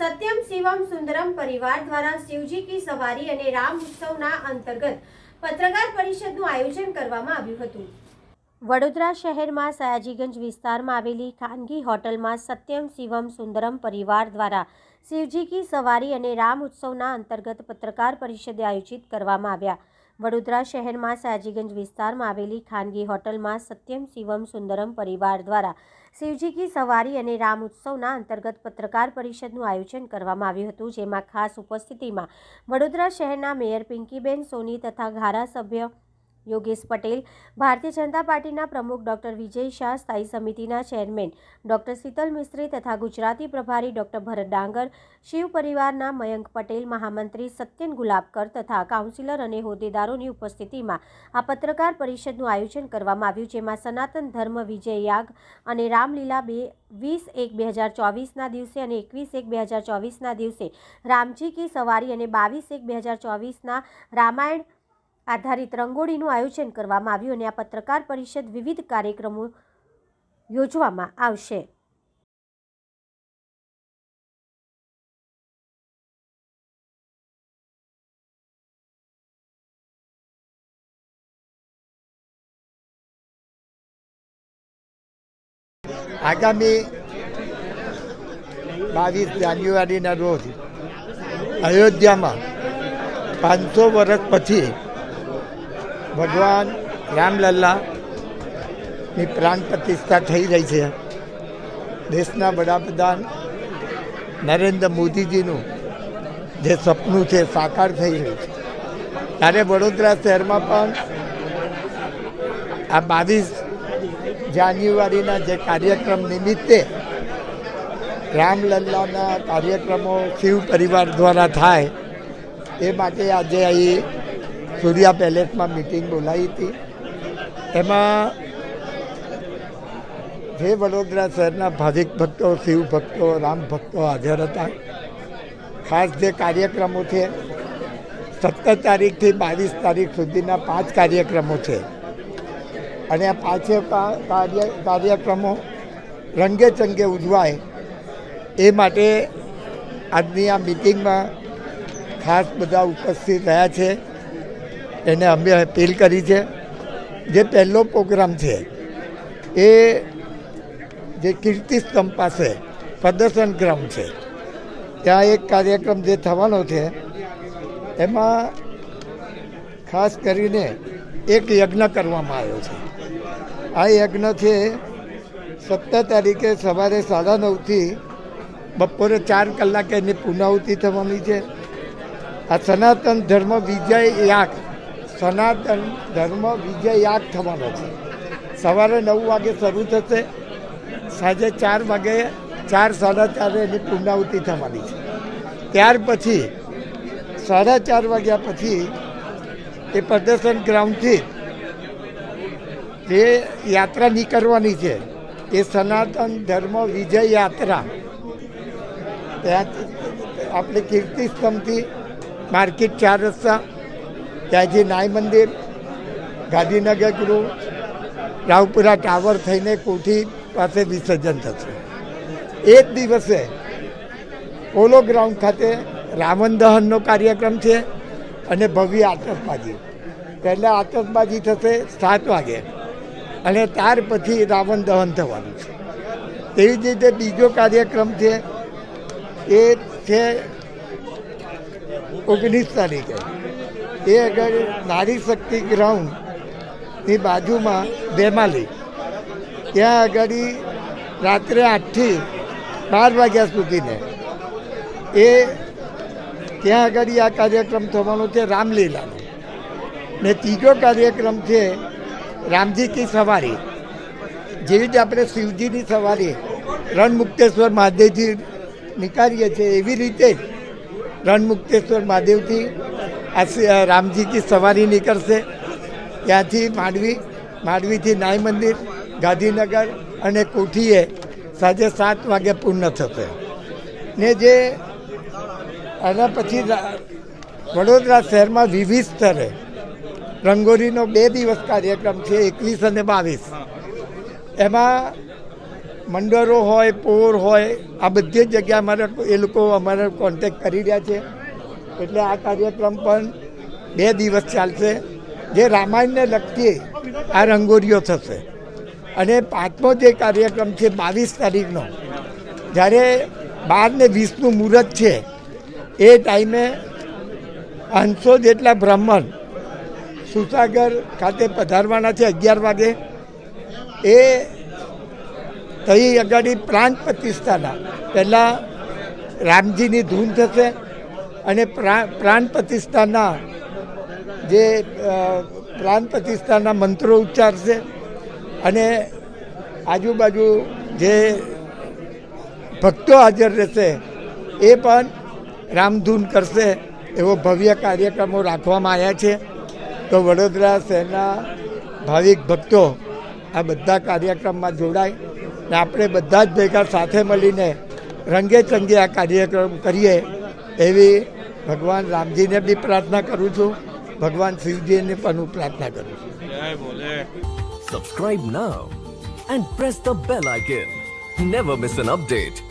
सत्यम शिवम सुंदरम परिवार द्वारा शिवजी की सवारी અને રામ ઉત્સવના અંતર્ગત પત્રકાર પરિષદનું આયોજન કરવામાં આવ્યું હતું। વડોદરા શહેરમાં સયાજીગંજ વિસ્તારમાં આવેલી ખાનગી હોટલમાં સત્યમ શિવમ સુંદરમ પરિવાર દ્વારા શિવજી કી સવારી અને રામ ઉત્સવના અંતર્ગત પત્રકાર પરિષદ આયોજિત કરવામાં આવ્યા। વડોદરા શહેરમાં સયાજીગંજ વિસ્તારમાં આવેલી ખાનગી હોટલમાં સત્યમ શિવમ સુંદરમ પરિવાર દ્વારા શિવજી કી સવારી અને રામ ઉત્સવના અંતર્ગત પત્રકાર પરિષદનું આયોજન કરવામાં આવ્યું હતું, જેમાં ખાસ ઉપસ્થિતિમાં વડોદરા શહેરના મેયર પિંકીબેન સોની તથા ધારાસભ્ય યોગેશ પટેલ, ભારતીય જનતા પાર્ટીના પ્રમુખ ડોક્ટર વિજય શાહ, સ્થાયી સમિતિના ચેરમેન ડોક્ટર શીતલ મિસ્ત્રી તથા ગુજરાતી પ્રભારી ડોક્ટર ભરત ડાંગર, શિવ પરિવારના મયંક પટેલ, મહામંત્રી સત્યન ગુલાબકર તથા કાઉન્સિલર અને હોદ્દેદારોની ઉપસ્થિતિમાં આ પત્રકાર પરિષદનું આયોજન કરવામાં આવ્યું, જેમાં સનાતન ધર્મ વિજય યાગ અને રામલીલા 20/1/2024ના દિવસે અને 21/1/2024ના દિવસે રામજી કી સવારી અને 22/1/2024ના રામાયણ આધારિત રંગોળીનું આયોજન કરવામાં આવ્યું અને આ પત્રકાર પરિષદ વિવિધ કાર્યક્રમો યોજવામાં આવશે। આગામી 22 જાન્યુઆરીના રોજ અયોધ્યામાં 500 વર્ષ પછી ભગવાન રામલલ્લાની પ્રાણ પ્રતિષ્ઠા થઈ રહી છે। દેશના વડાપ્રધાન નરેન્દ્ર મોદીજીનું જે સપનું છે સાકાર થઈ રહ્યું છે, ત્યારે વડોદરા શહેરમાં પણ આ 22 જાન્યુઆરીના જે કાર્યક્રમ નિમિત્તે રામલલ્લાના કાર્યક્રમો શિવ પરિવાર દ્વારા થાય એ માટે આજે અહીં સૂર્યા પેલેસમાં મિટિંગ બોલાવી હતી। એમાં જે વડોદરા શહેરના ભાવિક ભક્તો, શિવ ભક્તો, રામ ભક્તો હાજર હતા। ખાસ જે કાર્યક્રમો છે 17 તારીખથી 22 તારીખ સુધીના 5 કાર્યક્રમો છે અને આ 5 કાર્યક્રમો રંગે ચંગે ઉજવાય એ માટે આજની આ મિટિંગમાં ખાસ બધા ઉપસ્થિત રહ્યા છે। એને અમે અપીલ કરી છે। જે પહેલો પ્રોગ્રામ છે એ જે કીર્તિસ્તંભ પાસે પ્રદર્શન ગ્રાઉન્ડ છે ત્યાં એક કાર્યક્રમ જે થવાનો છે એમાં ખાસ કરીને એક યજ્ઞ કરવામાં આવ્યો છે। આ યજ્ઞ છે 17 તારીખે સવારે 9:30થી બપોરે 4 કલાકે એની પૂર્ણાહુતિ થવાની છે। આ સનાતન ધર્મ વિજય યાગ થવાનો છે। સવારે 9 વાગે શરૂ થશે, સાંજે 4 વાગે 4-4:30 એની પૂર્ણાહુતિ થવાની છે। ત્યાર પછી 4:30 વાગ્યા પછી એ પ્રદર્શન ગ્રાઉન્ડથી જે યાત્રા નીકળવાની છે એ સનાતન ધર્મ વિજય યાત્રા ત્યાં આપણે કીર્તિસ્તંભથી માર્કેટ 4 રસ્તા, ત્યાંથી નાય મંદિર, ગાંધીનગર ગૃહ, રાવપુરા ટાવર થઈને કોઠી પાસે વિસર્જન થશે। એ જ દિવસે પોલો ગ્રાઉન્ડ ખાતે રાવણ દહનનો કાર્યક્રમ છે અને ભવ્ય આતશબાજી। પહેલાં આતશબાજી થશે 7 વાગે અને ત્યાર પછી રાવણ દહન થવાનું છે। તેવી જ રીતે બીજો કાર્યક્રમ છે એ છે 19 તારીખે। એ આગળ નારી શક્તિ ગ્રાઉન્ડની બાજુમાં બેમાલી, ત્યાં આગળ રાત્રે 8થી 12 વાગ્યા સુધીને એ ત્યાં આગળ આ કાર્યક્રમ થવાનો છે રામલીલાનો। ને ત્રીજો કાર્યક્રમ છે રામજી કી સવારી। જેવી રીતે આપણે શિવજીની સવારી રણમુક્તેશ્વર મહાદેવથી નીકાળીએ છીએ એવી રીતે જ રણમુક્તેશ્વર મહાદેવથી આ રામજી કી સવારી નીકળશે। ત્યાંથી માંડવીથી નાય મંદિર, ગાંધીનગર અને કોઠીએ સાંજે 7 વાગે પૂર્ણ થશે। ને જે એના પછી વડોદરા શહેરમાં વિવિધ સ્તરે રંગોળીનો 2 દિવસ કાર્યક્રમ છે 21 અને 22। એમાં મંડળો હોય, પોર હોય, આ બધી જ જગ્યા એ લોકો અમારા કોન્ટેક કરી રહ્યા છે. એટલે આ કાર્યક્રમ પણ 2 દિવસ ચાલશે, જે રામાયણને લગતી આ રંગોળીઓ થશે. અને 5મો જે કાર્યક્રમ છે 22 તારીખનો, જ્યારે 12 ને 20નું મુહૂર્ત છે, એ ટાઈમે 500 જેટલા બ્રાહ્મણ સુસાગર ખાતે પધારવાના છે 11 વાગે. એ તહીં આગળ પ્રાણ પ્રતિષ્ઠાના પહેલાં રામજીની ધૂન થશે અને પ્રાણ પ્રતિષ્ઠાના મંત્રો ઉચ્ચારશે. અને આજુબાજુ જે ભક્તો હાજર રહેશે એ પણ રામધૂન કરશે. એવો ભવ્ય કાર્યક્રમો રાખવામાં આવ્યા છે. તો વડોદરા શહેરના ભાવિક ભક્તો આ બધા કાર્યક્રમમાં જોડાય ને આપણે બધા જ ભેગા સાથે મળીને રંગે ચંગે આ કાર્યક્રમ કરીએ એવી ભગવાન રામજીને બી પ્રાર્થના કરું છું, ભગવાન શિવજીને પણ હું પ્રાર્થના કરું છું. Subscribe now and press the bell icon. Never miss an update.